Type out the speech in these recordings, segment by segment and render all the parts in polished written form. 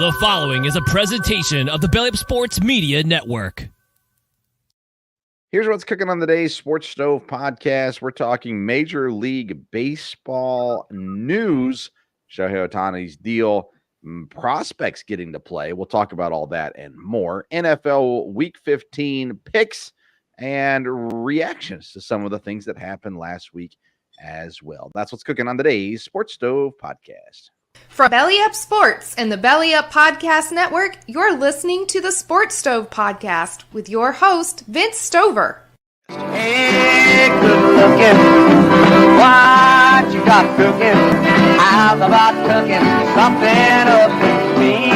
The following is a presentation of the Belly Up Sports Media Network. Here's what's cooking on today's Sports Stove podcast. We're talking Major League Baseball news, Shohei Ohtani's deal, prospects getting to play. We'll talk about all that and more. NFL Week 15 picks and reactions to some of the things that happened last week as well. That's what's cooking on today's Sports Stove podcast. From Belly Up Sports and the Belly Up Podcast Network, you're listening to the Sports Stove Podcast with your host, Vince Stover. Hey, good looking, what you got cooking? How's about cooking something up in me?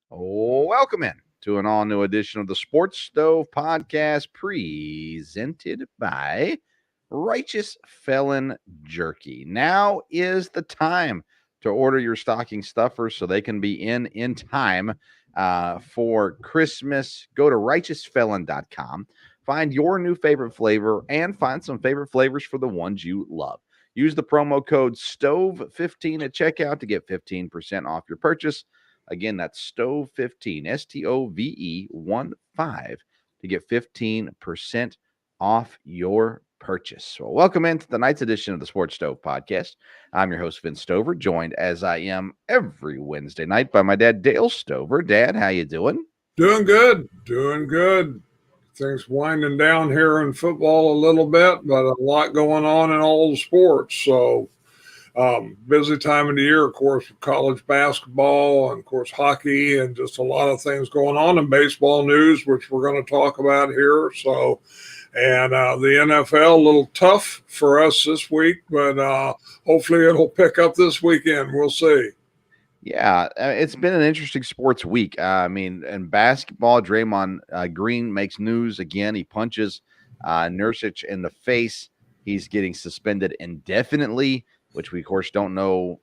Welcome in to an all-new edition of the Sports Stove Podcast presented by Righteous Felon Jerky. Now is the time to order your stocking stuffers so they can be in time for Christmas. Go to righteousfelon.com, find your new favorite flavor, and find some favorite flavors for the ones you love. Use the promo code STOVE15 at checkout to get 15% off your purchase. Again, that's STOVE15, STOVE15, to get 15% off your purchase. Well, welcome into tonight's edition of the Sports Stove Podcast. I'm your host, Vince Stover, joined as I am every Wednesday night by my dad, Dale Stover. Dad, how you doing? Doing good. Things winding down here in football a little bit, but a lot going on in all the sports. So busy time of the year, of course, with college basketball and, of course, hockey and just a lot of things going on in baseball news, which we're going to talk about here. So, and the NFL, a little tough for us this week, but hopefully it'll pick up this weekend. We'll see. Yeah, it's been an interesting sports week. In basketball, Draymond Green makes news again. He punches Nurkic in the face. He's getting suspended indefinitely, which we, of course, don't know,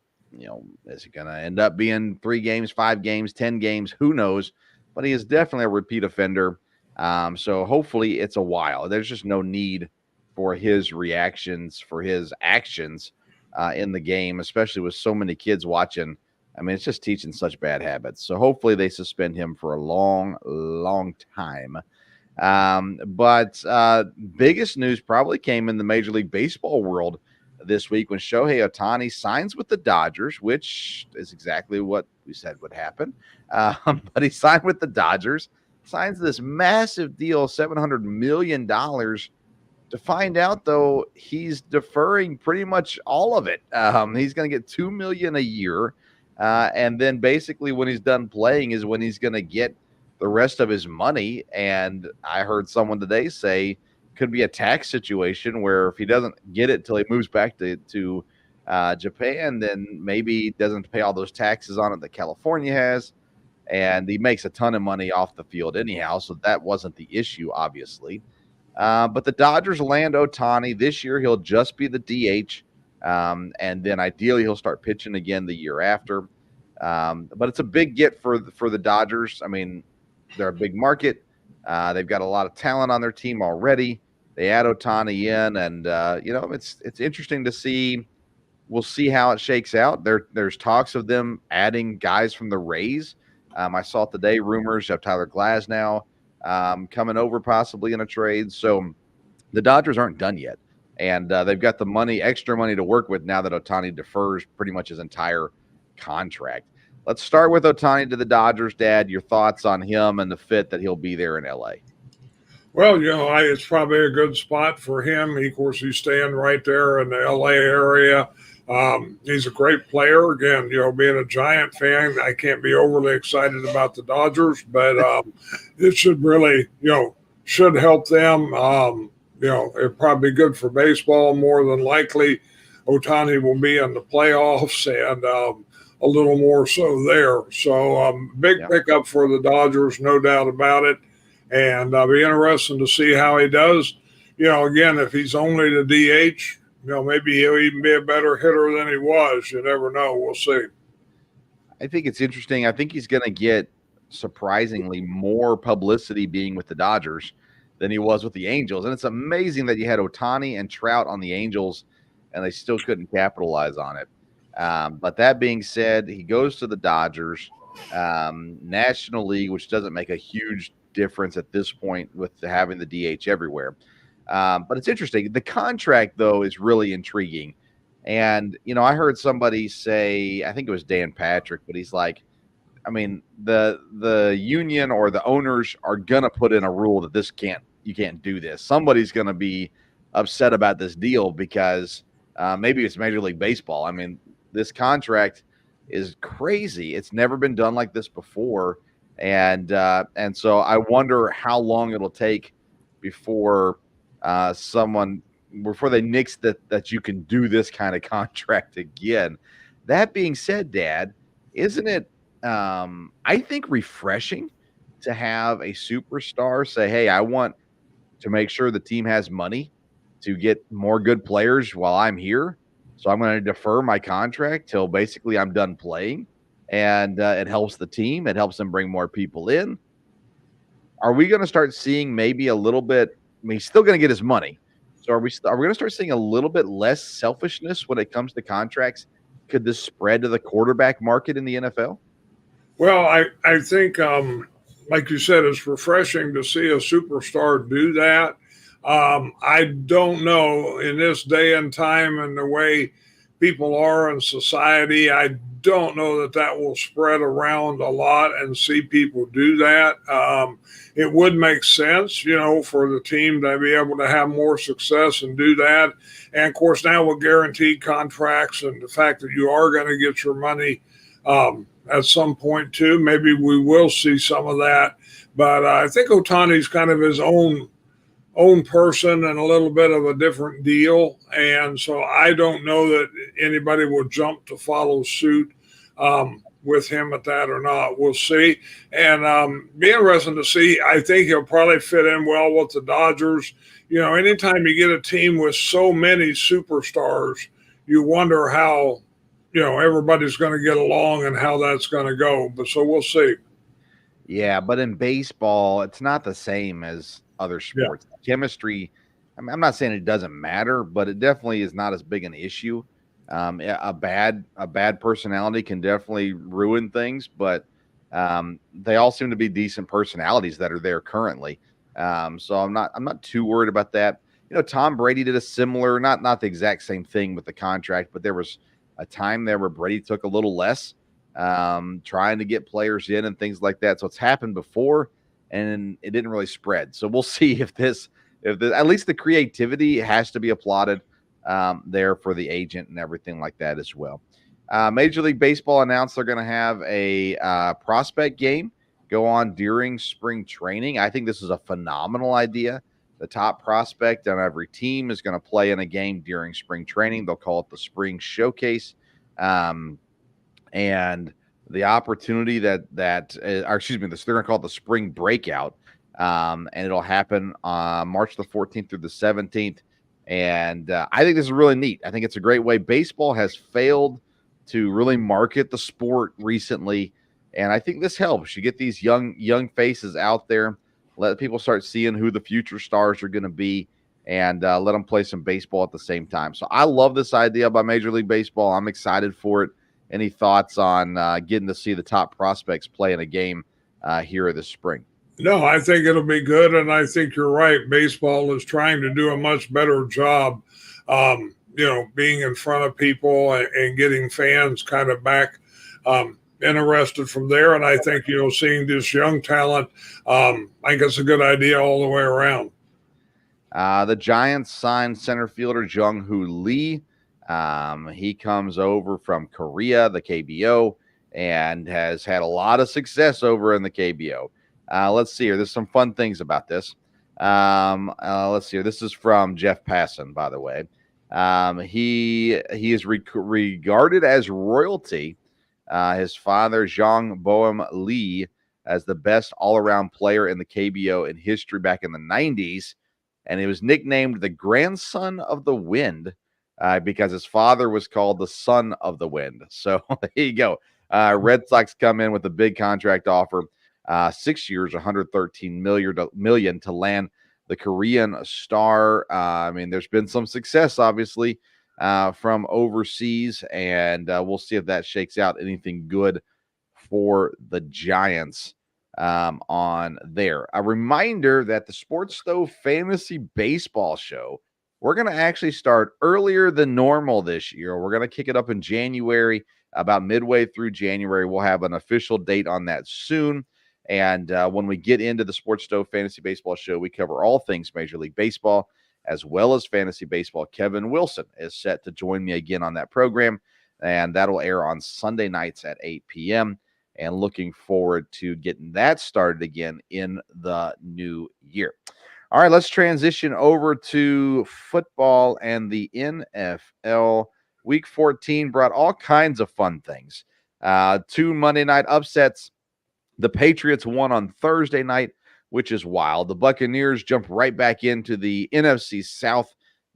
is it going to end up being 3 games, 5 games, 10 games? Who knows? But he is definitely a repeat offender. So hopefully it's a while. There's just no need for his reactions, for his actions in the game, especially with so many kids watching. I mean, it's just teaching such bad habits. So hopefully they suspend him for a long, long time. But biggest news probably came in the Major League Baseball world this week when Shohei Ohtani signs with the Dodgers, which is exactly what we said would happen. But he signed with the Dodgers, signs this massive deal, $700 million, to find out, though, he's deferring pretty much all of it. He's going to get $2 million a year. And then basically when he's done playing is when he's going to get the rest of his money. And I heard someone today say could be a tax situation where if he doesn't get it till he moves back to Japan, then maybe he doesn't pay all those taxes on it that California has. And he makes a ton of money off the field anyhow, so that wasn't the issue, obviously. But the Dodgers land Ohtani. This year he'll just be the DH, and then ideally he'll start pitching again the year after. But it's a big get for the Dodgers. I mean, they're a big market. They've got a lot of talent on their team already. They add Ohtani in, and it's interesting to see. We'll see how it shakes out. There's talks of them adding guys from the Rays. I saw today rumors of Tyler Glasnow coming over possibly in a trade. So the Dodgers aren't done yet. And they've got the extra money to work with now that Ohtani defers pretty much his entire contract. Let's start with Ohtani to the Dodgers, Dad. Your thoughts on him and the fit that he'll be there in L.A.? Well, it's probably a good spot for him. Of course, he's staying right there in the L.A. area. He's a great player. Again, being a Giant fan, I can't be overly excited about the Dodgers, but it should really, should help them. It'll probably be good for baseball. More than likely, Ohtani will be in the playoffs and a little more so there. So big pickup for the Dodgers, no doubt about it. And be interesting to see how he does. Again, if he's only the DH, maybe he'll even be a better hitter than he was. You never know. We'll see. I think it's interesting. I think he's going to get surprisingly more publicity being with the Dodgers than he was with the Angels. And it's amazing that you had Ohtani and Trout on the Angels and they still couldn't capitalize on it. But that being said, he goes to the Dodgers, National League, which doesn't make a huge difference at this point with having the DH everywhere. But it's interesting. The contract, though, is really intriguing. And, I heard somebody say, I think it was Dan Patrick, but he's like, I mean, the union or the owners are gonna put in a rule that you can't do this. Somebody's gonna be upset about this deal because maybe it's Major League Baseball. I mean, this contract is crazy. It's never been done like this before, and so I wonder how long it'll take before before they nix that you can do this kind of contract again. That being said, Dad, isn't it? I think refreshing to have a superstar say, "Hey, I want to make sure the team has money to get more good players while I'm here. So I'm going to defer my contract till basically I'm done playing." And it helps the team. It helps them bring more people in. Are we going to start seeing maybe a little bit? I mean, he's still going to get his money. So are we going to start seeing a little bit less selfishness when it comes to contracts? Could this spread to the quarterback market in the NFL? Well, I think, like you said, it's refreshing to see a superstar do that. I don't know in this day and time and the way people are in society, I don't know that will spread around a lot and see people do that. It would make sense, for the team to be able to have more success and do that. And of course, now with guaranteed contracts and the fact that you are going to get your money at some point too, maybe we will see some of that. But I think Ohtani's kind of his own person and a little bit of a different deal. And so I don't know that anybody will jump to follow suit with him at that or not. We'll see. And be interesting to see. I think he'll probably fit in well with the Dodgers. Anytime you get a team with so many superstars, you wonder how, everybody's going to get along and how that's going to go. But so we'll see. Yeah, but in baseball, it's not the same as other sports. Yeah. Chemistry, I'm not saying it doesn't matter, but it definitely is not as big an issue. A bad personality can definitely ruin things, but they all seem to be decent personalities that are there currently. So I'm not too worried about that. Tom Brady did a similar, not the exact same thing with the contract, but there was a time there where Brady took a little less, trying to get players in and things like that. So it's happened before, and it didn't really spread. So we'll see if at least the creativity has to be applauded there for the agent and everything like that as well. Major League Baseball announced they're going to have a prospect game go on during spring training. I think this is a phenomenal idea. The top prospect on every team is going to play in a game during spring training. They'll call it the Spring Showcase. And the opportunity they're going to call it the Spring Breakout. And it'll happen on March the 14th through the 17th. And I think this is really neat. I think it's a great way. Baseball has failed to really market the sport recently. And I think this helps. You get these young faces out there. Let people start seeing who the future stars are going to be, and let them play some baseball at the same time. So I love this idea by Major League Baseball. I'm excited for it. Any thoughts on getting to see the top prospects play in a game here this spring? No, I think it'll be good, and I think you're right. Baseball is trying to do a much better job, being in front of people and getting fans kind of back interested from there. And I think, seeing this young talent, I think it's a good idea all the way around. The Giants signed center fielder Jung-Hoo Lee. He comes over from Korea, the KBO, and has had a lot of success over in the KBO. Let's see here. There's some fun things about this. Let's see here. This is from Jeff Passan, by the way. He is regarded as royalty. His father, Jong Boeum Lee, as the best all-around player in the KBO in history back in the 90s. And he was nicknamed the grandson of the wind because his father was called the son of the wind. So there you go. Red Sox come in with a big contract offer, 6 years, $113 million to land the Korean star. There's been some success, obviously, from overseas, and we'll see if that shakes out anything good for the Giants on there. A reminder that the Sports Stove Fantasy Baseball Show, we're going to actually start earlier than normal this year. We're going to kick it up in January, about midway through January. We'll have an official date on that soon. And when we get into the Sports Stove Fantasy Baseball Show, we cover all things Major League Baseball as well as fantasy baseball. Kevin Wilson is set to join me again on that program, and that'll air on Sunday nights at 8 p.m. And looking forward to getting that started again in the new year. All right, let's transition over to football and the NFL. Week 14 brought all kinds of fun things. 2 Monday night upsets. The Patriots won on Thursday night, which is wild. The Buccaneers jumped right back into the NFC South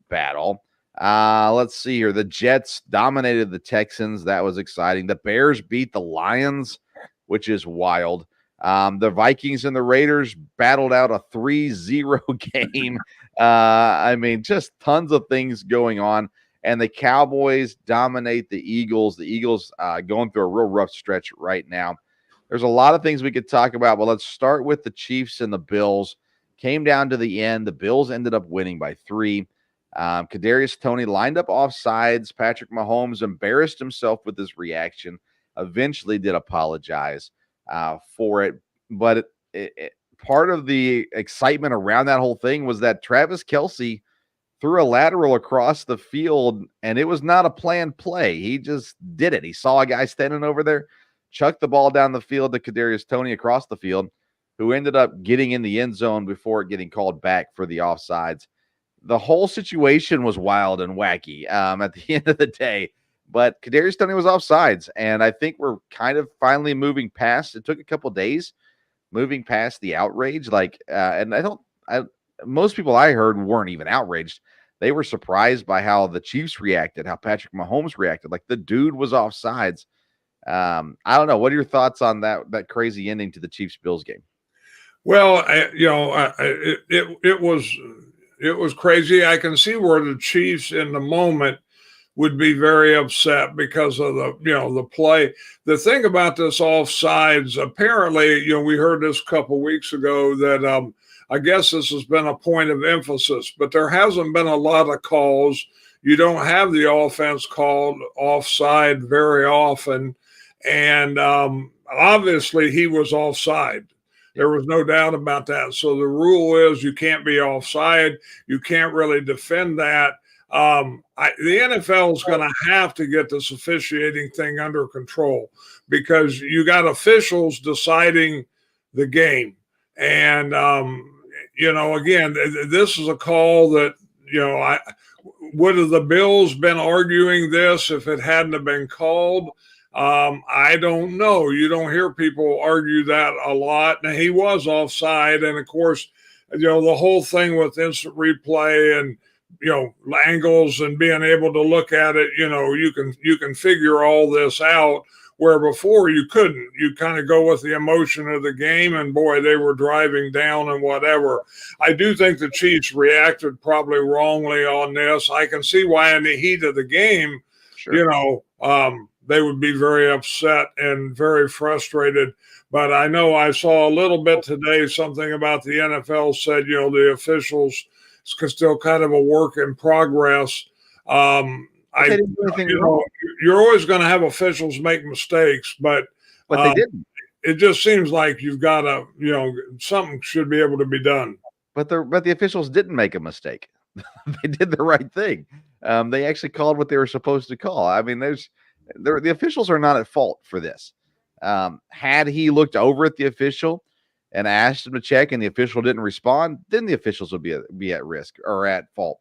battle. Let's see here. The Jets dominated the Texans. That was exciting. The Bears beat the Lions, which is wild. The Vikings and the Raiders battled out a 3-0 game. I mean, just tons of things going on. And the Cowboys dominate the Eagles. The Eagles going through a real rough stretch right now. There's a lot of things we could talk about, but let's start with the Chiefs and the Bills. Came down to the end. The Bills ended up winning by 3. Kadarius Toney lined up offsides. Patrick Mahomes embarrassed himself with his reaction. Eventually did apologize for it. But part of the excitement around that whole thing was that Travis Kelce threw a lateral across the field, and it was not a planned play. He just did it. He saw a guy standing over there, chucked the ball down the field to Kadarius Toney across the field, who ended up getting in the end zone before getting called back for the offsides. The whole situation was wild and wacky at the end of the day, but Kadarius Toney was offsides, and I think we're kind of finally moving past. It took a couple days moving past the outrage. And most people I heard weren't even outraged. They were surprised by how the Chiefs reacted, how Patrick Mahomes reacted. Like, the dude was offsides. I don't know. What are your thoughts on that crazy ending to the Chiefs-Bills game? Well, it was crazy. I can see where the Chiefs in the moment would be very upset because of the play. The thing about this offsides, apparently, we heard this a couple weeks ago that I guess this has been a point of emphasis, but there hasn't been a lot of calls. You don't have the offense called offside very often. And obviously he was offside. There was no doubt about that. So the rule is you can't be offside. You can't really defend that. The NFL is going to have to get this officiating thing under control, because you got officials deciding the game. And, again, this is a call that, would have the Bills been arguing this if it hadn't have been called? I don't know. You don't hear people argue that a lot. Now, he was offside. And of course, the whole thing with instant replay and, angles and being able to look at it, you can figure all this out, where before you couldn't. You kind of go with the emotion of the game, and boy, they were driving down and whatever. I do think the Chiefs reacted probably wrongly on this. I can see why in the heat of the game, sure, they would be very upset and very frustrated. But I know I saw a little bit today, something about the NFL said, the officials, it's still kind of a work in progress. You're always going to have officials make mistakes, but they didn't. It just seems like you've got to, something should be able to be done. But the officials didn't make a mistake. They did the right thing. They actually called what they were supposed to call. I mean, the officials are not at fault for this. Had he looked over at the official and asked him to check, and the official didn't respond, then the officials would be at risk or at fault.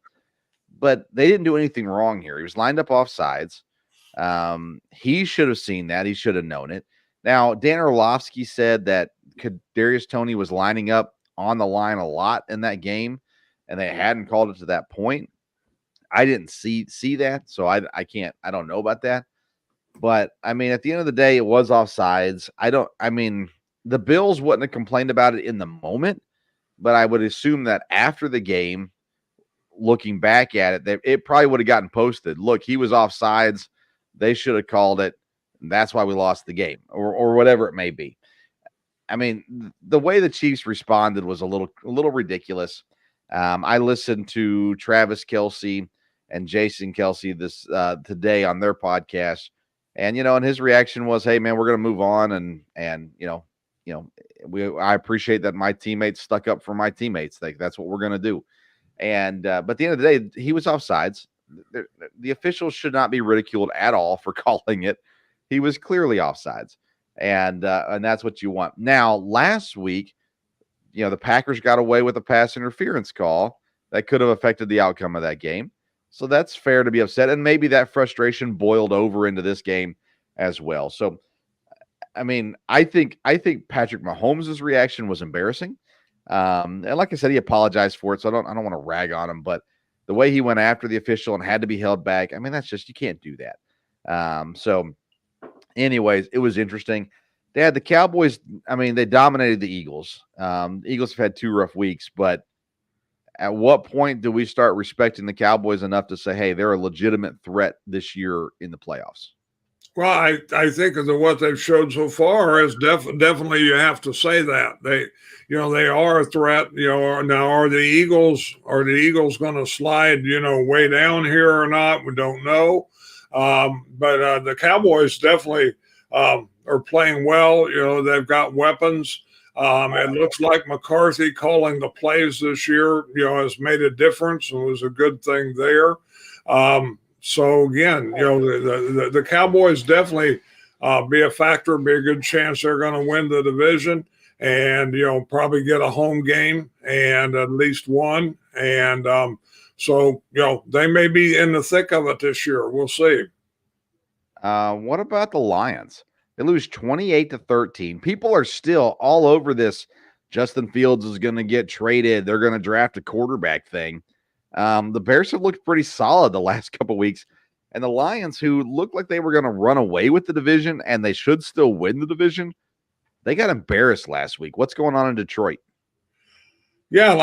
But they didn't do anything wrong here. He was lined up off sides. He should have seen that. He should have known it. Now, Dan Orlovsky said that Kadarius Toney was lining up on the line a lot in that game, and they hadn't called it to that point. I didn't see that, so I don't know about that. But I mean, at the end of the day, it was offsides. The Bills wouldn't have complained about it in the moment, but I would assume that after the game, looking back at it, it probably would have gotten posted. Look, he was offsides. They should have called it. And that's why we lost the game, or whatever it may be. I mean, the way the Chiefs responded was a little ridiculous. I listened to Travis Kelce and Jason Kelce this today on their podcast, and and his reaction was, "Hey, man, we're going to move on," and I appreciate that my teammates stuck up for my teammates. Like, that's what we're going to do. And but at the end of the day, he was offsides. The officials should not be ridiculed at all for calling it. He was clearly offsides, and that's what you want. Now, last week, the Packers got away with a pass interference call that could have affected the outcome of that game. So that's fair to be upset, and maybe that frustration boiled over into this game as well. So, I mean, I think Patrick Mahomes' reaction was embarrassing. And like I said, he apologized for it, so I don't want to rag on him, but the way he went after the official and had to be held back, I mean, that's just, you can't do that. So anyways, it was interesting. They had the Cowboys. I mean, they dominated the Eagles. The Eagles have had 2 rough weeks, but at what point do we start respecting the Cowboys enough to say, hey, they're a legitimate threat this year in the playoffs? Well, I think of what they've showed so far is definitely you have to say that they are a threat. Now are the Eagles going to slide way down here or not? We don't know. But the Cowboys definitely are playing well. They've got weapons. It looks like McCarthy calling the plays this year, has made a difference and was a good thing there. So again, the Cowboys definitely be a factor, be a good chance they're going to win the division, and probably get a home game and at least one. And so they may be in the thick of it this year. We'll see. What about the Lions? They lose 28-13. People are still all over this. Justin Fields is going to get traded. They're going to draft a quarterback thing. The Bears have looked pretty solid the last couple of weeks, and the Lions, who looked like they were going to run away with the division and they should still win the division, they got embarrassed last week. What's going on in Detroit? Yeah,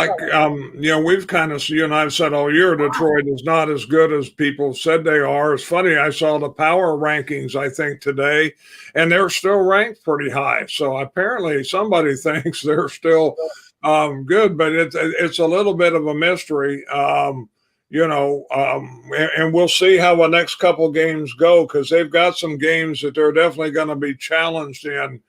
we've kind of, I've said all year, Detroit is not as good as people said they are. It's funny, I saw the power rankings, I think, today, and they're still ranked pretty high. So apparently somebody thinks they're still good, but it's a little bit of a mystery, and we'll see how the next couple games go, because they've got some games that they're definitely going to be challenged in.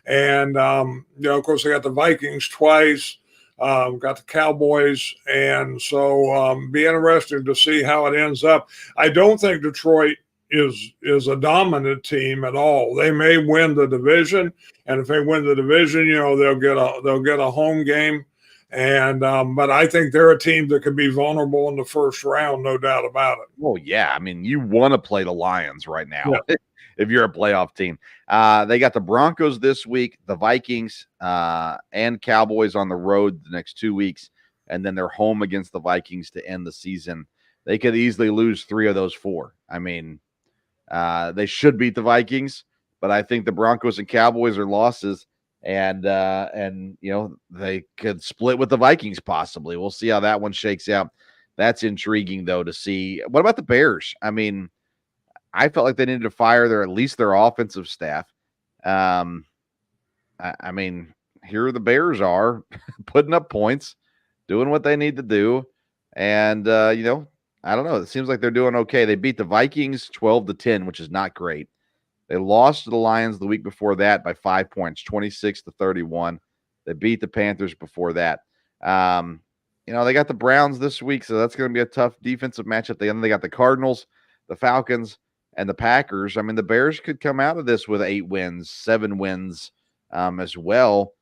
And, of course, they got the Vikings twice. Got the Cowboys, and so be interesting to see how it ends up. I don't think Detroit is a dominant team at all. They may win the division, and if they win the division, they'll get a home game. And but I think they're a team that could be vulnerable in the first round, no doubt about it. Well, yeah, I mean, you want to play the Lions right now. Yeah. If you're a playoff team. They got the Broncos this week, the Vikings and Cowboys on the road the next 2 weeks, and then they're home against the Vikings to end the season. They could easily lose 3 of those 4. I mean, they should beat the Vikings, but I think the Broncos and Cowboys are losses, and they could split with the Vikings possibly. We'll see how that one shakes out. That's intriguing, though, to see. What about the Bears? I mean, I felt like they needed to fire at least their offensive staff. I mean, here the Bears are putting up points, doing what they need to do. And, I don't know. It seems like they're doing okay. They beat the Vikings 12-10, which is not great. They lost to the Lions the week before that by 5 points, 26-31. They beat the Panthers before that. They got the Browns this week, so that's going to be a tough defensive matchup. They got the Cardinals, the Falcons, and the Packers. I mean, the Bears could come out of this with 8 wins, 7 wins as well.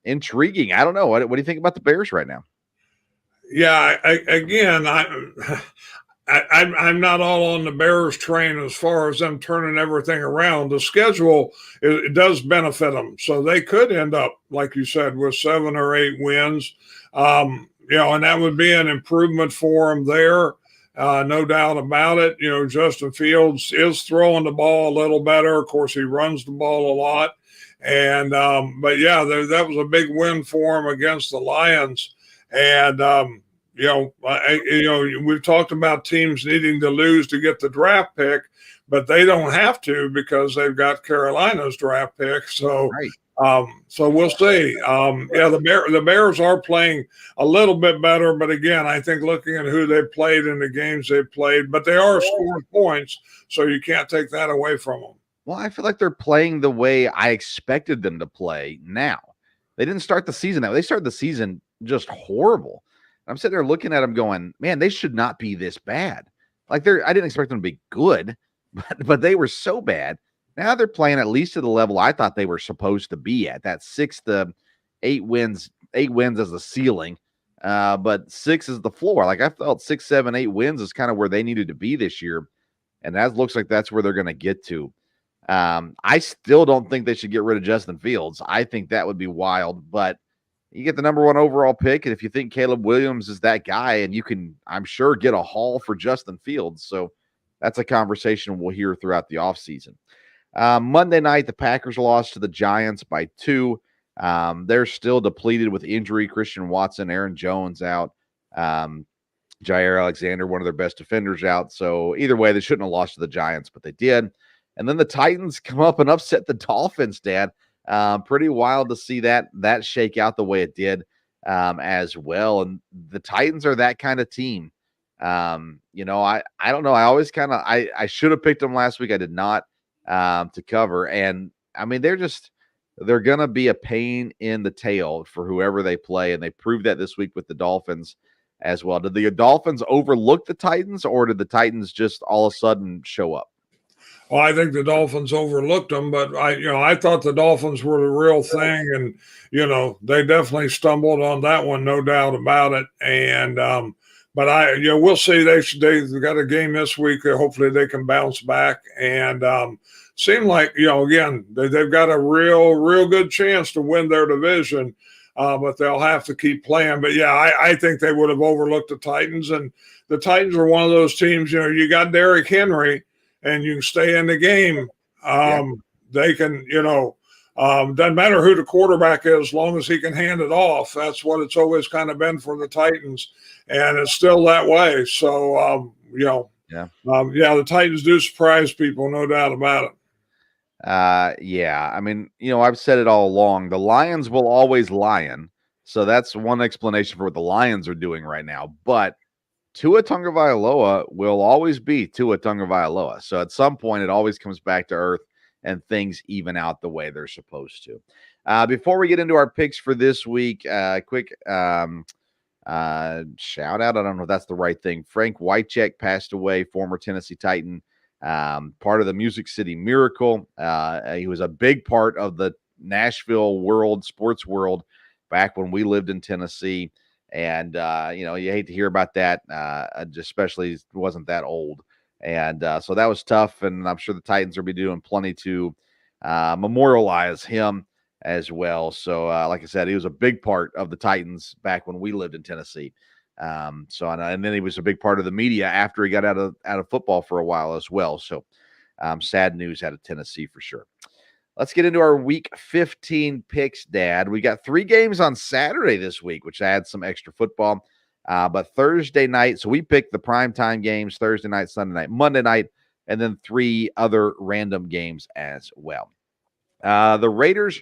Intriguing. I don't know. What do you think about the Bears right now? Yeah, I'm not all on the Bears train as far as them turning everything around. The schedule, it does benefit them. So they could end up, like you said, with 7 or 8 wins. And that would be an improvement for them there. No doubt about it. Justin Fields is throwing the ball a little better. Of course, he runs the ball a lot. And, but yeah, that was a big win for him against the Lions. And, we've talked about teams needing to lose to get the draft pick, but they don't have to because they've got Carolina's draft pick. So, Right. so we'll see. The Bears are playing a little bit better, but again, I think looking at who they've played and the games they've played, but they are scoring points, so you can't take that away from them. Well, I feel like they're playing the way I expected them to play now. They didn't start the season that way. They started the season just horrible. I'm sitting there looking at them going, man, they should not be this bad. I didn't expect them to be good, but they were so bad. Now they're playing at least to the level I thought they were supposed to be at. That 6 to 8 wins, 8 wins as the ceiling, but 6 is the floor. I felt 6, 7, 8 wins is kind of where they needed to be this year, and that looks like that's where they're going to get to. I still don't think they should get rid of Justin Fields. I think that would be wild, but you get the number 1 overall pick, and if you think Caleb Williams is that guy, and you can, I'm sure, get a haul for Justin Fields. So that's a conversation we'll hear throughout the offseason. Monday night, the Packers lost to the Giants by 2. They're still depleted with injury. Christian Watson, Aaron Jones out. Jair Alexander, one of their best defenders, out. So either way, they shouldn't have lost to the Giants, but they did. And then the Titans come up and upset the Dolphins, Dad. Pretty wild to see that shake out the way it did as well. And the Titans are that kind of team. I don't know. I always I should have picked them last week. I did not to cover. And I mean, they're going to be a pain in the tail for whoever they play. And they proved that this week with the Dolphins as well. Did the Dolphins overlook the Titans, or did the Titans just all of a sudden show up? Well, I think the Dolphins overlooked them, but I thought the Dolphins were the real thing, and they definitely stumbled on that one, no doubt about it. And but we'll see. They've got a game this week. Hopefully, they can bounce back and seem like again they've got a real good chance to win their division, but they'll have to keep playing. But yeah, I think they would have overlooked the Titans, and the Titans are one of those teams. You got Derrick Henry, and you can stay in the game. They can, doesn't matter who the quarterback is, as long as he can hand it off. That's what it's always kind of been for the Titans, and it's still that way. So, the Titans do surprise people, no doubt about it. I mean, I've said it all along. The Lions will always lion. So that's one explanation for what the Lions are doing right now. But Tua Tagovailoa will always be Tua Tagovailoa. So at some point, it always comes back to earth and things even out the way they're supposed to. Before we get into our picks for this week, quick shout out. I don't know if that's the right thing. Frank Wycheck passed away, former Tennessee Titan, part of the Music City Miracle. He was a big part of the Nashville sports world back when we lived in Tennessee. And, you hate to hear about that, especially wasn't that old. And so that was tough. And I'm sure the Titans will be doing plenty to memorialize him as well. So, like I said, he was a big part of the Titans back when we lived in Tennessee. And then he was a big part of the media after he got out of football for a while as well. So sad news out of Tennessee for sure. Let's get into our week 15 picks, Dad. We got 3 games on Saturday this week, which adds some extra football. But Thursday night, so we picked the primetime games, Thursday night, Sunday night, Monday night, and then 3 other random games as well. The Raiders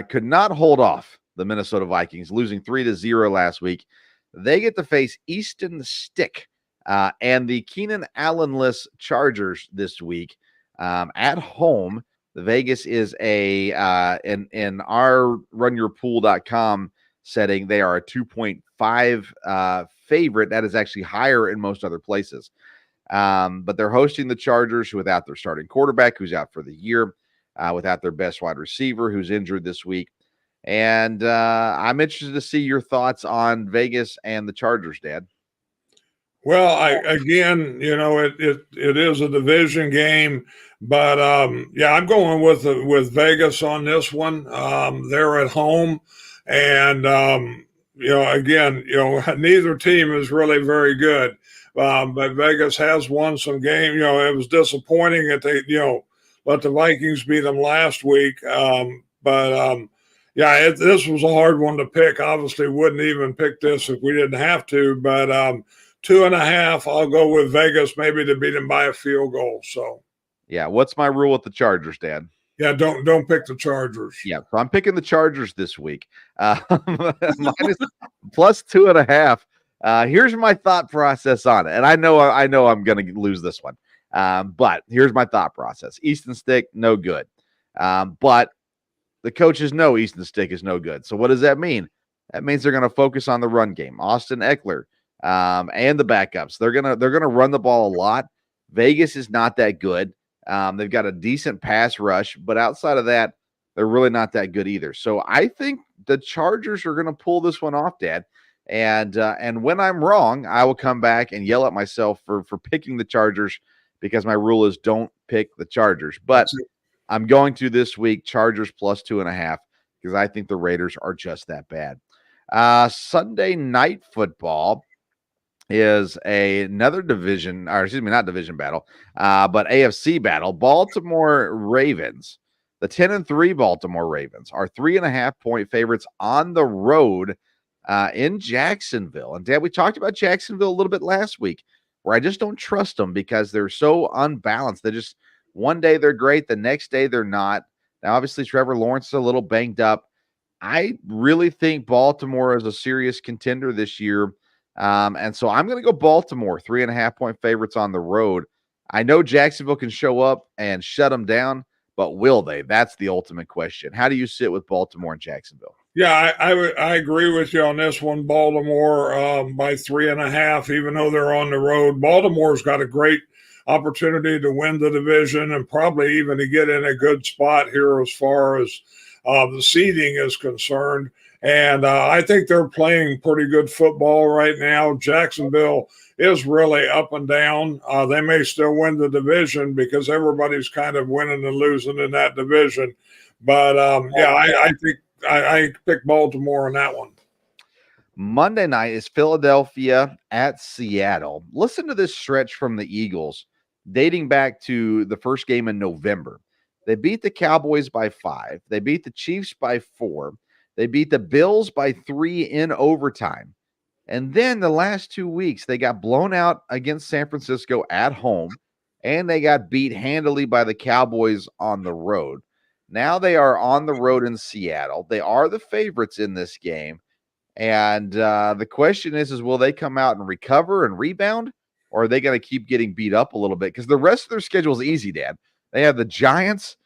could not hold off the Minnesota Vikings, losing 3-0 last week. They get to face Easton Stick and the Keenan Allen-less Chargers this week at home. The Vegas is in our runyourpool.com setting, they are a 2.5 favorite. That is actually higher in most other places. But they're hosting the Chargers without their starting quarterback, who's out for the year, without their best wide receiver, who's injured this week. And I'm interested to see your thoughts on Vegas and the Chargers, Dad. Well, it is a division game, but I'm going with Vegas on this one. They're at home, and neither team is really very good. But Vegas has won some games. It was disappointing that they let the Vikings beat them last week. Yeah, this was a hard one to pick. Obviously, wouldn't even pick this if we didn't have to. But 2.5, I'll go with Vegas, maybe to beat them by a field goal. So, Yeah, what's my rule with the Chargers, Dad? yeah, don't pick the Chargers. Yeah, so I'm picking the Chargers this week. Minus plus 2.5. Here's my thought process on it, and I know I'm going to lose this one. But here's my thought process: Easton Stick, no good. But the coaches know Easton Stick is no good. So what does that mean? That means they're going to focus on the run game. Austin Eckler and the backups. They're gonna run the ball a lot. Vegas is not that good. They've got a decent pass rush, but outside of that, they're really not that good either. So I think the Chargers are going to pull this one off, Dad. And when I'm wrong, I will come back and yell at myself for picking the Chargers because my rule is don't pick the Chargers. But I'm going to this week, Chargers plus 2.5, because I think the Raiders are just that bad. Sunday night football is another division, or excuse me, not division battle, but AFC battle. Baltimore Ravens, the 10-3 Baltimore Ravens are 3.5-point favorites on the road in Jacksonville. And Dad, we talked about Jacksonville a little bit last week, where I just don't trust them because they're so unbalanced. They just one day they're great, the next day they're not. Now, obviously, Trevor Lawrence is a little banged up. I really think Baltimore is a serious contender this year. And so I'm going to go Baltimore, 3.5-point favorites on the road. I know Jacksonville can show up and shut them down, but will they? That's the ultimate question. How do you sit with Baltimore and Jacksonville? Yeah, I agree with you on this one. Baltimore by 3.5, even though they're on the road. Baltimore's got a great opportunity to win the division and probably even to get in a good spot here as far as the seeding is concerned. And I think they're playing pretty good football right now. Jacksonville is really up and down. They may still win the division because everybody's kind of winning and losing in that division. But yeah, I think I picked Baltimore on that one. Monday night is Philadelphia at Seattle. Listen to this stretch from the Eagles dating back to the first game in November. They beat the Cowboys by 5. They beat the Chiefs by 4. They beat the Bills by 3 in overtime. And then the last 2 weeks, they got blown out against San Francisco at home, and they got beat handily by the Cowboys on the road. Now they are on the road in Seattle. They are the favorites in this game. And the question is will they come out and recover and rebound, or are they going to keep getting beat up a little bit? Because the rest of their schedule is easy, Dad. They have the Giants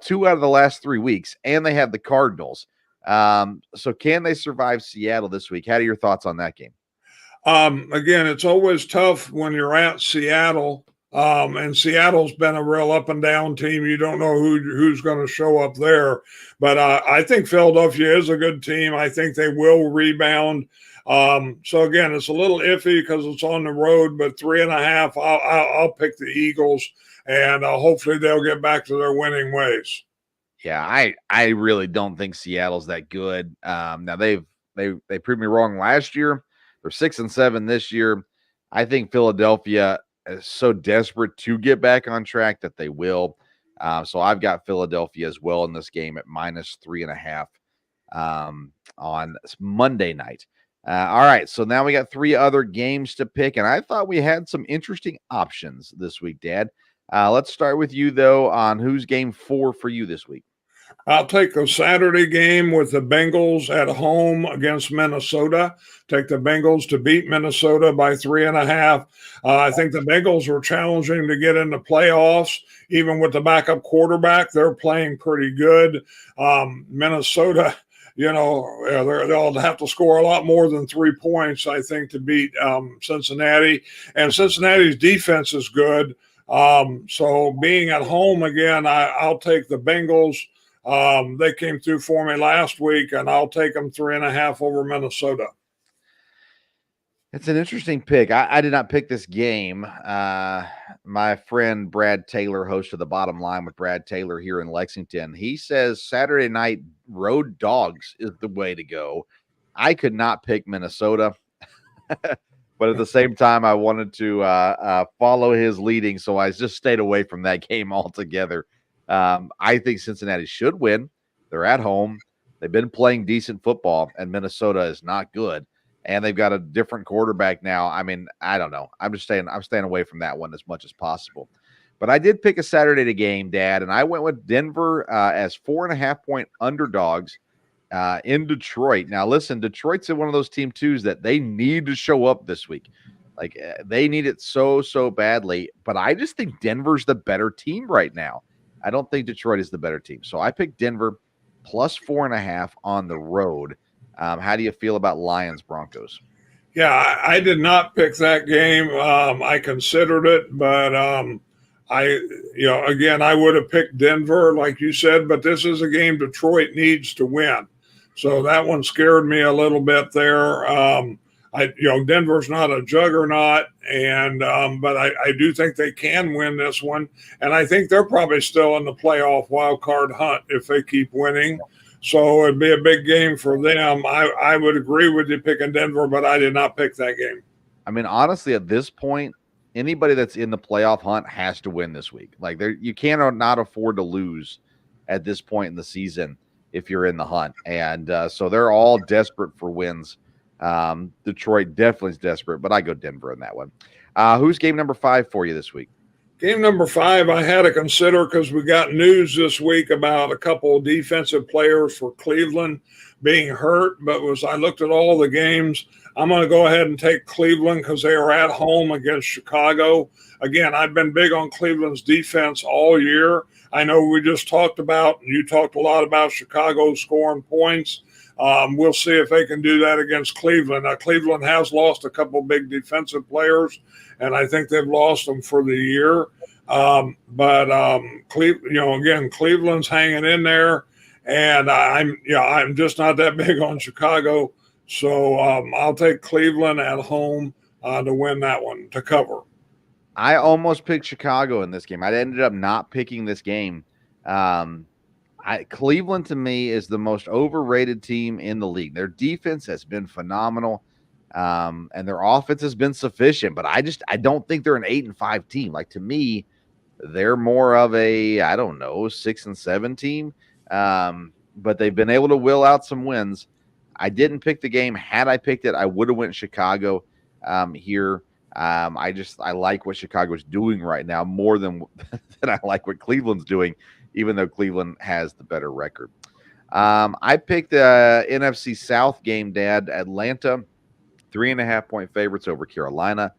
2 out of the last 3 weeks, and they have the Cardinals. So can they survive Seattle this week? How are your thoughts on that game? Again, it's always tough when you're at Seattle. And Seattle's been a real up and down team. You don't know who's going to show up there. But I think Philadelphia is a good team. I think they will rebound. So again, it's a little iffy because it's on the road, but 3.5, I'll pick the Eagles, and hopefully they'll get back to their winning ways. Yeah, I really don't think Seattle's that good. Now they proved me wrong last year. They're 6-7 this year. I think Philadelphia is so desperate to get back on track that they will. So I've got Philadelphia as well in this game at minus 3.5 on Monday night. All right, so now we got 3 other games to pick, and I thought we had some interesting options this week, Dad. Let's start with you, though, on who's game 4 for you this week. I'll take the Saturday game with the Bengals at home against Minnesota. Take the Bengals to beat Minnesota by 3.5. I think the Bengals are challenging to get in the playoffs. Even with the backup quarterback, they're playing pretty good. Minnesota, they'll have to score a lot more than 3 points, I think, to beat Cincinnati. And Cincinnati's defense is good. So being at home again, I'll take the Bengals. They came through for me last week, and I'll take them 3.5 over Minnesota. It's an interesting pick. I did not pick this game. My friend Brad Taylor, host of The Bottom Line with Brad Taylor here in Lexington, he says Saturday night road dogs is the way to go. I could not pick Minnesota, but at the same time, I wanted to follow his leading, so I just stayed away from that game altogether. I think Cincinnati should win. They're at home. They've been playing decent football, and Minnesota is not good. And they've got a different quarterback now. I mean, I don't know. I'm staying away from that one as much as possible. But I did pick a Saturday game, Dad, and I went with Denver as 4.5-point underdogs in Detroit. Now, listen, Detroit's one of those team twos that they need to show up this week. Like they need it so badly. But I just think Denver's the better team right now. I don't think Detroit is the better team. So I picked Denver plus 4.5 on the road. How do you feel about Lions Broncos? Yeah, I did not pick that game. I considered it, but again, I would have picked Denver, like you said, but this is a game Detroit needs to win. So that one scared me a little bit there. Denver's not a juggernaut, but I do think they can win this one, and I think they're probably still in the playoff wild card hunt if they keep winning. So it'd be a big game for them. I would agree with you picking Denver, but I did not pick that game. I mean, honestly, at this point, anybody that's in the playoff hunt has to win this week. Like you cannot afford to lose at this point in the season if you're in the hunt, and so they're all desperate for wins. Detroit definitely is desperate, but I go Denver in that one. Who's game number 5 for you this week? Game number 5, I had to consider because we got news this week about a couple of defensive players for Cleveland being hurt. But as I looked at all the games, I'm going to go ahead and take Cleveland because they are at home against Chicago. Again, I've been big on Cleveland's defense all year. I know we just talked about, you talked a lot about Chicago scoring points. We'll see if they can do that against Cleveland. Now, Cleveland has lost a couple big defensive players, and I think they've lost them for the year. Cleveland's hanging in there, and I'm just not that big on Chicago. So I'll take Cleveland at home to win that one, to cover. I almost picked Chicago in this game. I ended up not picking this game. Cleveland to me is the most overrated team in the league. Their defense has been phenomenal, and their offense has been sufficient. But I don't think they're an 8-5 team. Like to me, they're more of a 6-7 team. But they've been able to will out some wins. I didn't pick the game. Had I picked it, I would have went Chicago here. I like what Chicago's doing right now more than I like what Cleveland's doing, even though Cleveland has the better record. I picked the NFC South game, Dad. Atlanta, 3.5-point favorites over Carolina.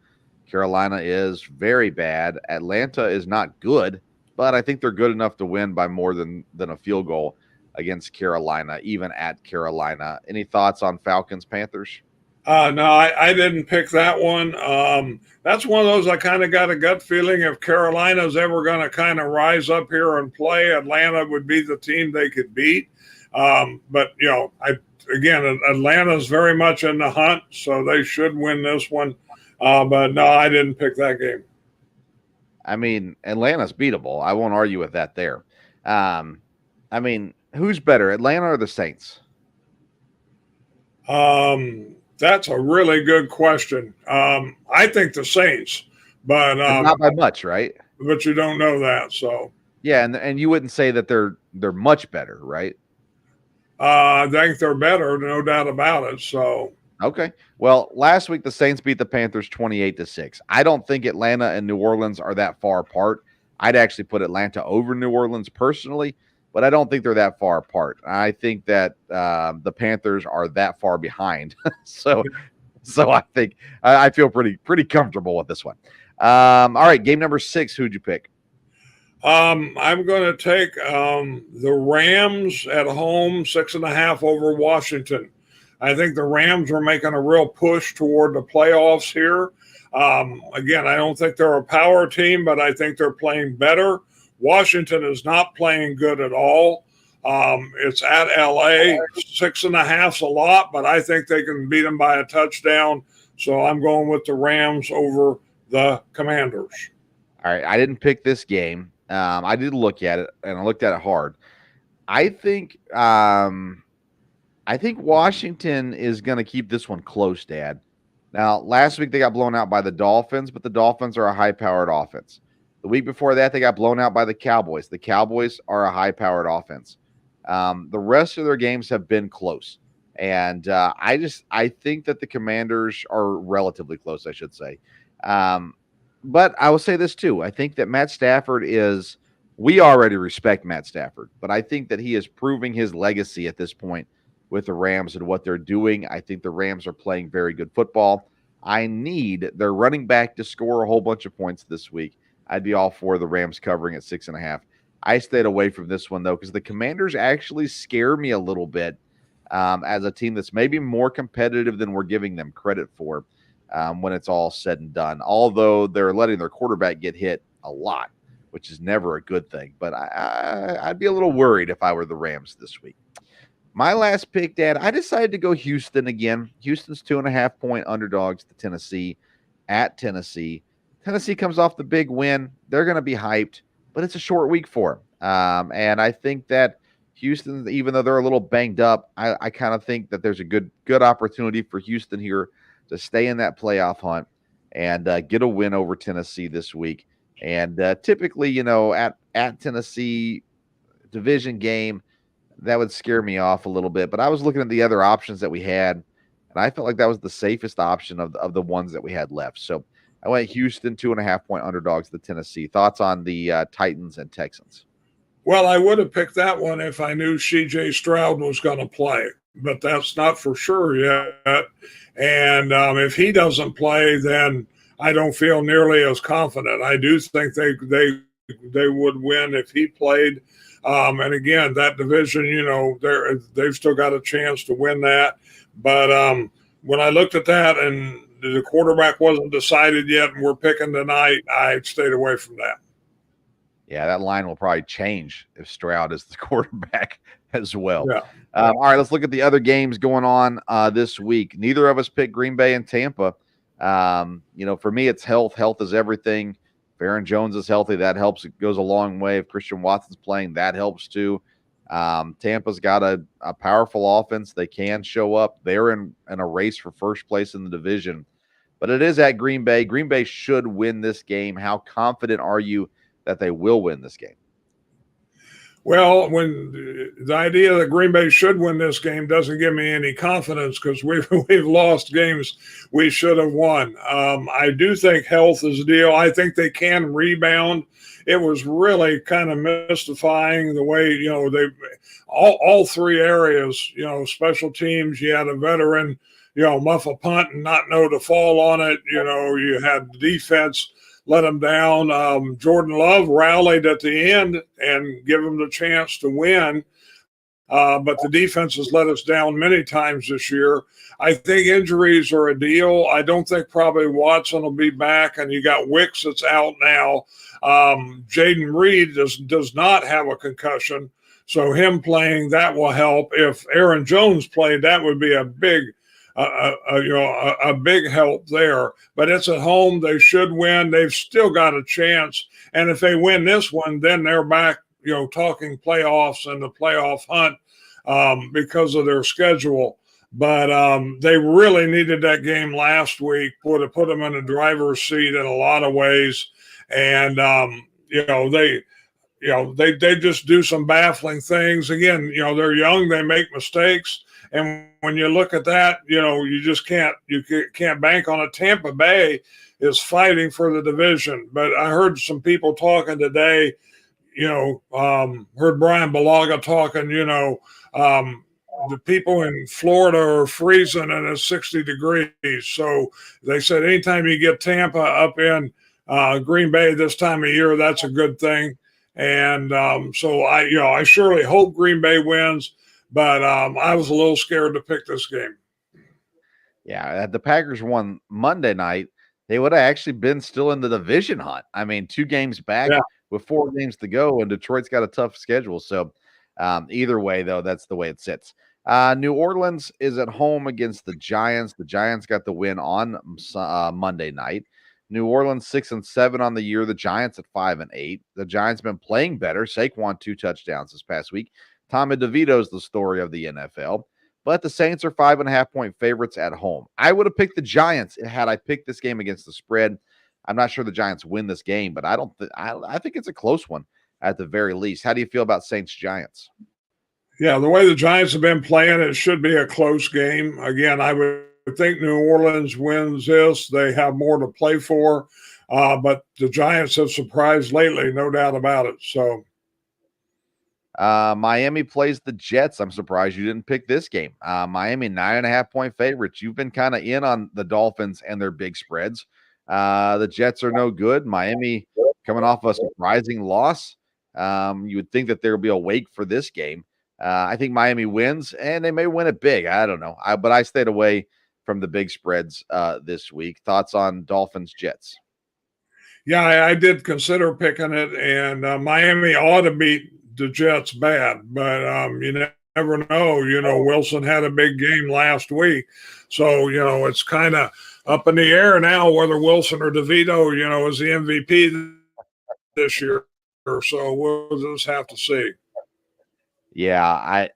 Carolina is very bad. Atlanta is not good, but I think they're good enough to win by more than a field goal against Carolina, even at Carolina. Any thoughts on Falcons, Panthers? No, I didn't pick that one. That's one of those I kind of got a gut feeling if Carolina's ever going to kind of rise up here and play, Atlanta would be the team they could beat. But Atlanta's very much in the hunt, so they should win this one. But no, I didn't pick that game. I mean, Atlanta's beatable. I won't argue with that there. Who's better, Atlanta or the Saints? That's a really good question. I think the Saints, but not by much, right? But you don't know that, so yeah, and you wouldn't say that they're much better, right? I think they're better, no doubt about it. So okay. Well, last week the Saints beat the Panthers 28-6. I don't think Atlanta and New Orleans are that far apart. I'd actually put Atlanta over New Orleans personally, but I don't think they're that far apart. I think that the Panthers are that far behind. so I think I feel pretty comfortable with this one. All right, game number 6. Who'd you pick? I'm going to take the Rams at home, 6.5 over Washington. I think the Rams are making a real push toward the playoffs here. Again, I don't think they're a power team, but I think they're playing better. Washington is not playing good at all. It's at LA. 6.5's a lot, but I think they can beat them by a touchdown. So I'm going with the Rams over the Commanders. All right. I didn't pick this game. I did look at it, and I looked at it hard. I think Washington is going to keep this one close, Dad. Now, last week they got blown out by the Dolphins, but the Dolphins are a high-powered offense. The week before that, they got blown out by the Cowboys. The Cowboys are a high-powered offense. The rest of their games have been close. And I think that the Commanders are relatively close, I should say. But I will say this too. I think that Matt Stafford we already respect Matt Stafford, but I think that he is proving his legacy at this point with the Rams and what they're doing. I think the Rams are playing very good football. I need their running back to score a whole bunch of points this week. I'd be all for the Rams covering at 6.5. I stayed away from this one, though, because the Commanders actually scare me a little bit as a team that's maybe more competitive than we're giving them credit for when it's all said and done, although they're letting their quarterback get hit a lot, which is never a good thing. But I'd be a little worried if I were the Rams this week. My last pick, Dad, I decided to go Houston again. Houston's 2.5-point underdogs to Tennessee at Tennessee. Tennessee comes off the big win. They're going to be hyped, but it's a short week for them. And I think that Houston, even though they're a little banged up, I kind of think that there's a good opportunity for Houston here to stay in that playoff hunt and get a win over Tennessee this week. And typically, at Tennessee division game, that would scare me off a little bit. But I was looking at the other options that we had, and I felt like that was the safest option of the ones that we had left. So I went Houston, 2.5-point underdogs to Tennessee. Thoughts on the Titans and Texans? Well, I would have picked that one if I knew C.J. Stroud was going to play, but that's not for sure yet. And if he doesn't play, then I don't feel nearly as confident. I do think they would win if he played. And again, that division, they've still got a chance to win that. But when I looked at that and the quarterback wasn't decided yet, and we're picking tonight, I stayed away from that. Yeah, that line will probably change if Stroud is the quarterback as well. Yeah. All right, let's look at the other games going on this week. Neither of us picked Green Bay and Tampa. For me, it's health. Health is everything. If Aaron Jones is healthy, that helps. It goes a long way. If Christian Watson's playing, that helps too. Tampa's got a powerful offense. They can show up. They're in a race for first place in the division. But it is at Green Bay. Green Bay should win this game. How confident are you that they will win this game? Well, when the idea that Green Bay should win this game doesn't give me any confidence because we've lost games we should have won. I do think health is a deal. I think they can rebound. It was really kind of mystifying the way, they all three areas, special teams, you had a veteran, muff a punt and not know to fall on it. You had defense let them down. Jordan Love rallied at the end and give them the chance to win. But the defense has let us down many times this year. I think injuries are a deal. I don't think probably Watson will be back, and you got Wicks that's out now. Jaden Reed does not have a concussion, so him playing, that will help. If Aaron Jones played, that would be a big big help there. But it's at home. They should win. They've still got a chance. And if they win this one, then they're back, talking playoffs and the playoff hunt because of their schedule. But they really needed that game last week. Would have put them in the driver's seat in a lot of ways. And, they just do some baffling things. Again, they're young. They make mistakes. And when you look at that, you just can't bank on it. Tampa Bay is fighting for the division. But I heard some people talking today, heard Brian Balaga talking, the people in Florida are freezing and it's 60 degrees. So they said anytime you get Tampa up in Green Bay this time of year, that's a good thing. And so I surely hope Green Bay wins. But I was a little scared to pick this game. Yeah, had the Packers won Monday night, they would have actually been still in the division hunt. I mean, 2 games back with 4 games to go, and Detroit's got a tough schedule. So either way, though, that's the way it sits. New Orleans is at home against the Giants. The Giants got the win on Monday night. New Orleans 6-7 on the year. The Giants at 5-8. The Giants been playing better. Saquon 2 touchdowns this past week. Tommy DeVito's the story of the NFL, but the Saints are 5.5-point favorites at home. I would have picked the Giants had I picked this game against the spread. I'm not sure the Giants win this game, but I think it's a close one at the very least. How do you feel about Saints Giants? Yeah, the way the Giants have been playing, it should be a close game. Again, I would think New Orleans wins this. They have more to play for, but the Giants have surprised lately, no doubt about it. So, Miami plays the Jets. I'm surprised you didn't pick this game. Miami 9.5-point favorites. You've been kind of in on the Dolphins and their big spreads. The Jets are no good. Miami coming off a surprising loss. You would think that there will be a wake for this game. I think Miami wins, and they may win it big. I don't know. But I stayed away from the big spreads this week. Thoughts on Dolphins Jets? yeah, I did consider picking it, and Miami ought to beat the Jets bad, but you never know. Wilson had a big game last week, so it's kind of up in the air now whether Wilson or DeVito, is the MVP this year. So we'll just have to see. Yeah.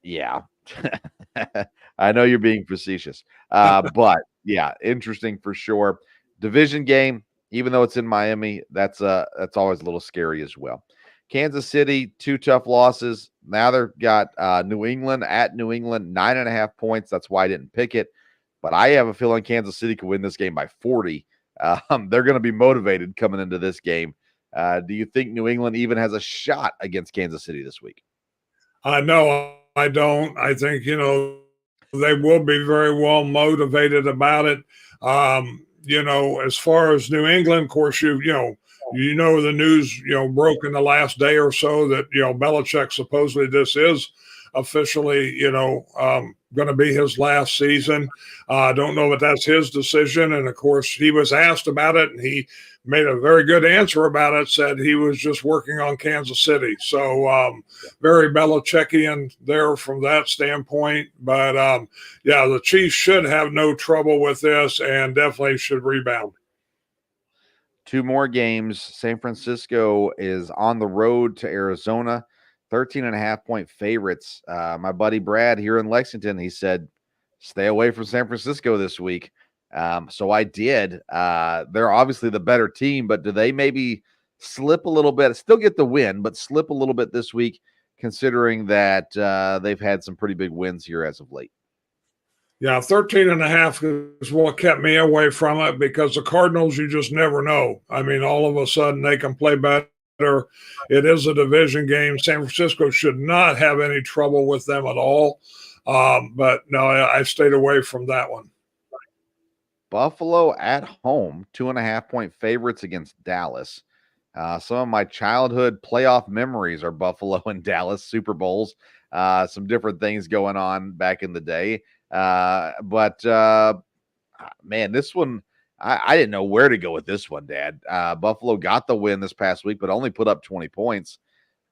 I know you're being facetious, but yeah, interesting for sure. Division game, even though it's in Miami, that's always a little scary as well. Kansas City, 2 tough losses. Now they've got New England at New England, 9.5 points. That's why I didn't pick it. But I have a feeling Kansas City could win this game by 40. They're going to be motivated coming into this game. Do you think New England even has a shot against Kansas City this week? No, I don't. I think, they will be very well motivated about it. As far as New England, of course, the news, broke in the last day or so that, Belichick supposedly this is officially, going to be his last season. I don't know if that's his decision. And of course, he was asked about it and he made a very good answer about it, said he was just working on Kansas City. So very Belichickian there from that standpoint. But the Chiefs should have no trouble with this and definitely should rebound. 2 more games. San Francisco is on the road to Arizona, 13.5-point favorites. My buddy Brad here in Lexington, he said, stay away from San Francisco this week. So I did. They're obviously the better team, but do they maybe slip a little bit? Still get the win, but slip a little bit this week, considering that they've had some pretty big wins here as of late. Yeah, 13.5 is what kept me away from it because the Cardinals, you just never know. I mean, all of a sudden they can play better. It is a division game. San Francisco should not have any trouble with them at all. But no, I stayed away from that one. Buffalo at home, 2.5-point favorites against Dallas. Some of my childhood playoff memories are Buffalo and Dallas Super Bowls. Some different things going on back in the day. But man, this one, I didn't know where to go with this one, Dad. Buffalo got the win this past week, but only put up 20 points.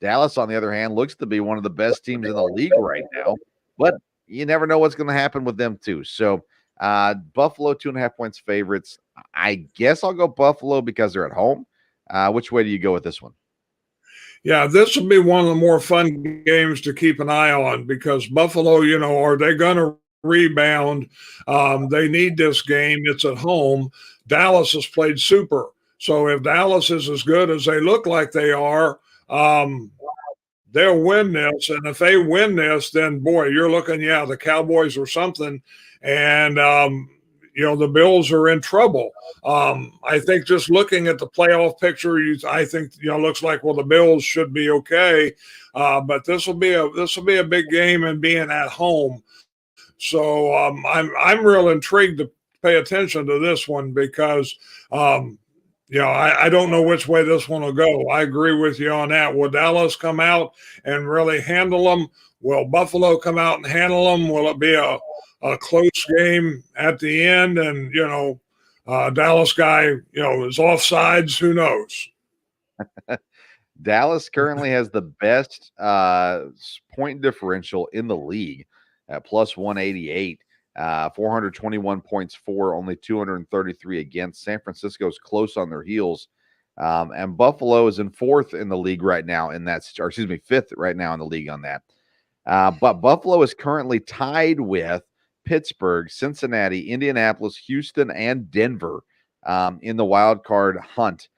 Dallas, on the other hand, looks to be one of the best teams in the league right now, but you never know what's going to happen with them too. So Buffalo 2.5 points favorites. I guess I'll go Buffalo because they're at home. Which way do you go with this one? Yeah, this will be one of the more fun games to keep an eye on because Buffalo, are they going to rebound? They need this game. It's at home. Dallas has played super. So if Dallas is as good as they look like they are, they'll win this. And if they win this, then, boy, you're looking, the Cowboys or something. And, the Bills are in trouble. I think just looking at the playoff picture, I think looks like the Bills should be okay, but this will be a big game and being at home. So I'm real intrigued to pay attention to this one because I don't know which way this one will go. I agree with you on that. Will Dallas come out and really handle them? Will Buffalo come out and handle them? Will it be a close game at the end? And, Dallas guy, is offsides. Who knows? Dallas currently has the best point differential in the league at plus 188, 421 points for, only 233 against. San Francisco's close on their heels. And Buffalo is in 4th in the league right now fifth right now in the league on that. But Buffalo is currently tied with Pittsburgh, Cincinnati, Indianapolis, Houston, and Denver in the wild card hunt.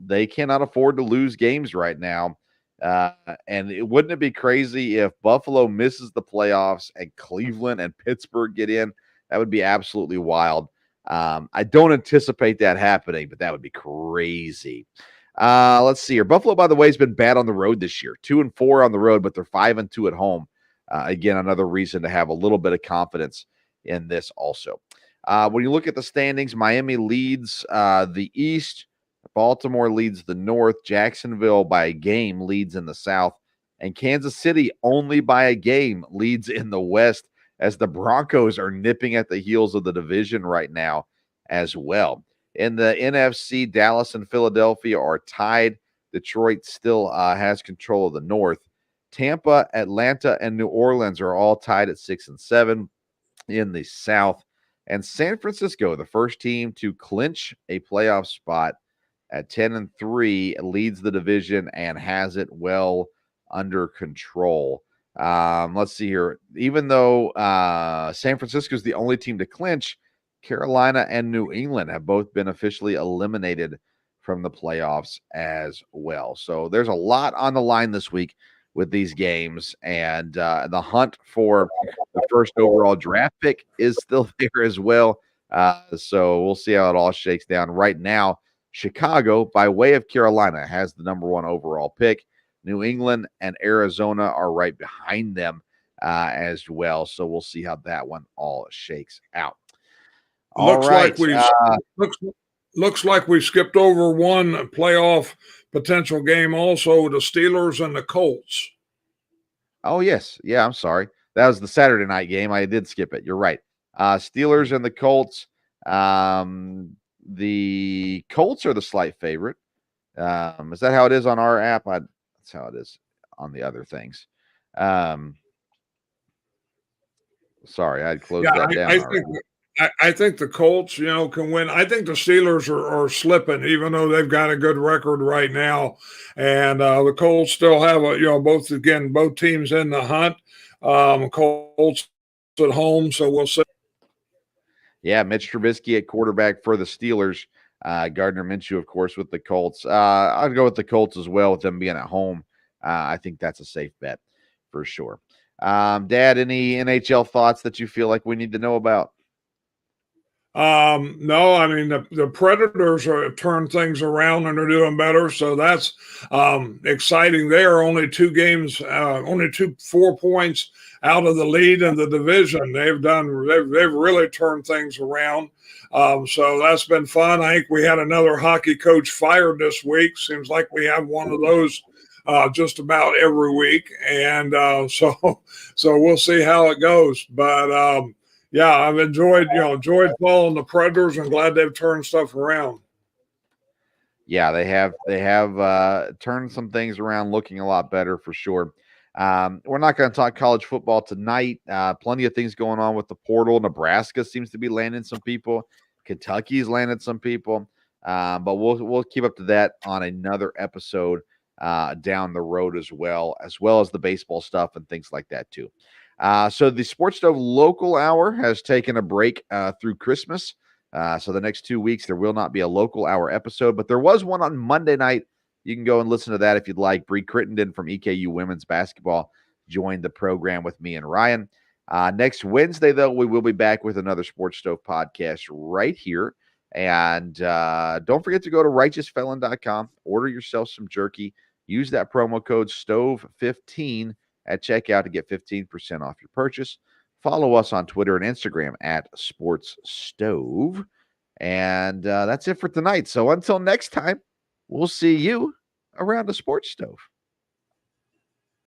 They cannot afford to lose games right now. And wouldn't it be crazy if Buffalo misses the playoffs and Cleveland and Pittsburgh get in? That would be absolutely wild. I don't anticipate that happening, but that would be crazy. Let's see here. Buffalo, by the way, has been bad on the road this year. 2-4 on the road, but they're 5-2 at home. Again, another reason to have a little bit of confidence in this also. When you look at the standings, Miami leads the East. Baltimore leads the North. Jacksonville by a game leads in the South. And Kansas City only by a game leads in the West, as the Broncos are nipping at the heels of the division right now as well. In the NFC, Dallas and Philadelphia are tied. Detroit still has control of the North. Tampa, Atlanta, and New Orleans are all tied at 6 and 7 in the South. And San Francisco, the first team to clinch a playoff spot at 10 and 3, leads the division and has it well under control. Let's see here. Even though San Francisco is the only team to clinch, Carolina and New England have both been officially eliminated from the playoffs as well. So there's a lot on the line this week with these games, and the hunt for the first overall draft pick is still there as well. So we'll see how it all shakes down. Right now, Chicago, by way of Carolina, has the number 1 overall pick. New England and Arizona are right behind them as well. So we'll see how that one all shakes out. Looks like we skipped over one playoff potential game also, the Steelers and the Colts. Oh, yes. Yeah, I'm sorry. That was the Saturday night game. I did skip it. You're right. Steelers and the Colts. The Colts are the slight favorite. Is that how it is on our app? That's how it is on the other things. Sorry, I'd closed that down. I think the Colts, can win. I think the Steelers are slipping, even though they've got a good record right now. And the Colts still have both teams in the hunt. Colts at home, so we'll see. Yeah, Mitch Trubisky at quarterback for the Steelers. Gardner Minshew, of course, with the Colts. I'd go with the Colts as well, with them being at home. I think that's a safe bet for sure. Dad, any NHL thoughts that you feel like we need to know about? No, I mean, the Predators have turned things around and are doing better. So that's exciting. They are only 2 games, only 4 points out of the lead in the division. They've really turned things around. So that's been fun. I think we had another hockey coach fired this week. Seems like we have one of those just about every week. And so we'll see how it goes. But yeah, I've enjoyed following the Predators and glad they've turned stuff around. Yeah, they have turned some things around, looking a lot better for sure. We're not going to talk college football tonight. Plenty of things going on with the portal. Nebraska seems to be landing some people. Kentucky's landed some people. But we'll keep up to that on another episode down the road as well as the baseball stuff and things like that too. So the Sports Stove Local Hour has taken a break through Christmas. So the next 2 weeks, there will not be a Local Hour episode, but there was one on Monday night. You can go and listen to that if you'd like. Bree Crittenden from EKU Women's Basketball joined the program with me and Ryan. Next Wednesday, though, we will be back with another Sports Stove podcast right here. And don't forget to go to righteousfelon.com, order yourself some jerky, use that promo code STOVE15 at checkout to get 15% off your purchase. Follow us on Twitter and Instagram at Sports Stove. And that's it for tonight. So until next time, we'll see you around the Sports Stove.